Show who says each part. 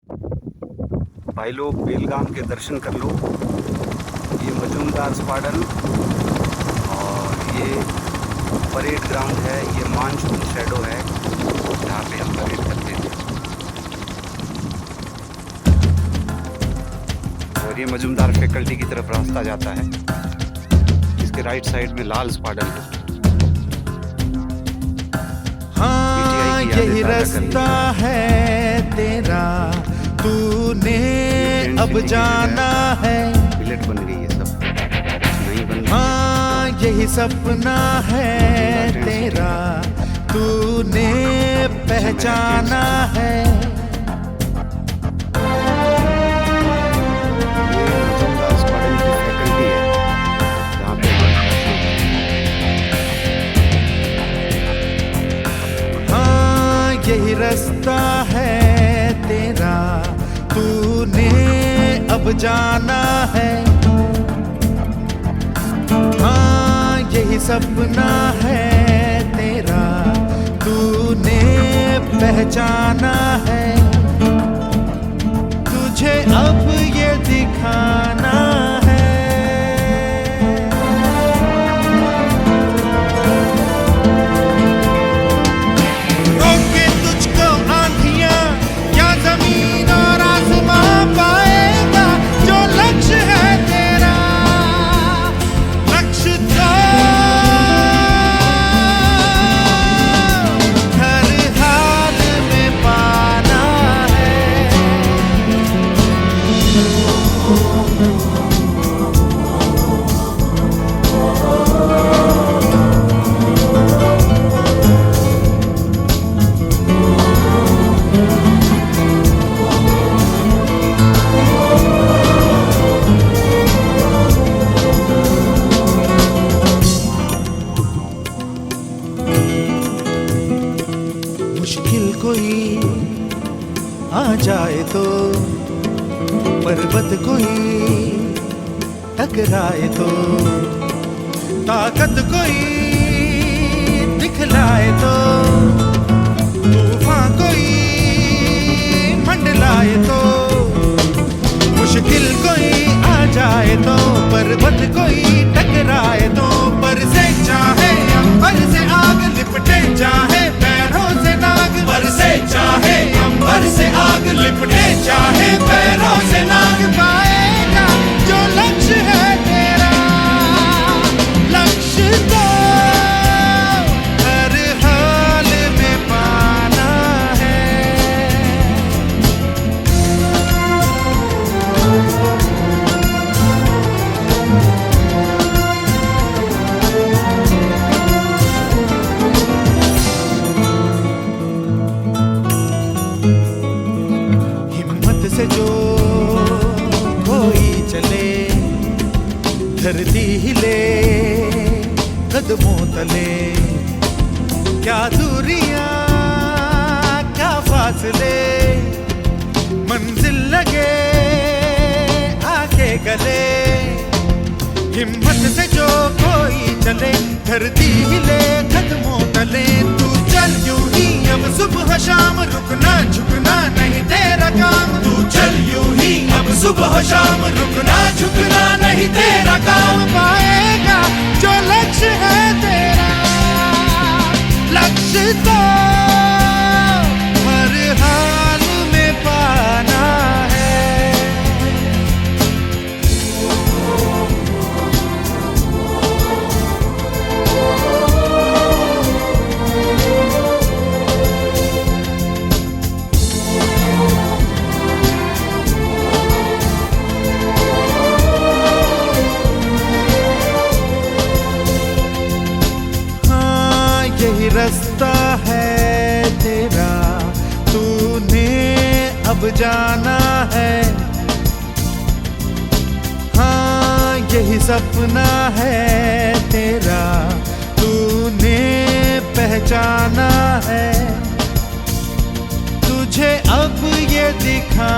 Speaker 1: भाई लोग बेलगाम के दर्शन कर लो। ये मजूमदार स्क्वाडन और ये परेड ग्राउंड है। ये मानसून शैडो है जहाँ पे हम परेड करते थे। और ये मजूमदार फैकल्टी की तरफ रास्ता जाता है। इसके राइट साइड में लाल स्क्वाडन है।
Speaker 2: हाँ, यही रास्ता है तेरा, तूने अब जाना है।
Speaker 1: बिलेट बन गई है सब, नहीं बन गई।
Speaker 2: हाँ, यही सपना है तेरा, तूने पहचाना है। यही रास्ता है तेरा, तूने अब जाना है। हाँ, यही सपना है तेरा, तूने पहचाना है। तुझे अब ये दिखाना है। मुश्किल कोई आ जाए तो, पर्वत कोई टकराए तो, ताकत कोई दिखलाए तो, तूफान कोई मंडलाए तो, मुश्किल कोई आ जाए तो, पर्वत कोई टकराए तो, पर से चाहे अंबर से आग लिपटे चाहे पैरों से नाग, पर से चाहे अंबर से आग लिपटे चाहे पैरों से नाग, पाएगा जो लक्ष्य है तेरा। लक्ष्य तो हर हाल में पाना है। से जो कोई चले, धरती हिले कदमों तले, क्या दूरियां क्या फासले, मंजिल लगे आके गले। हिम्मत से जो कोई चले, धरती हिले कदमों तले, तू चल यूं ही अब सुबह शाम, रुकना झुकना नहीं तेरा काम। तू चल यूं ही अब सुबह शाम, रुकना झुकना नहीं तेरा काम, पाएगा जो लक्ष्य है तेरा। लक्ष्य तो हर हाल में पाना है। यही रास्ता है तेरा, तूने अब जाना है। हाँ, यही सपना है तेरा, तूने पहचाना है। तुझे अब ये दिखा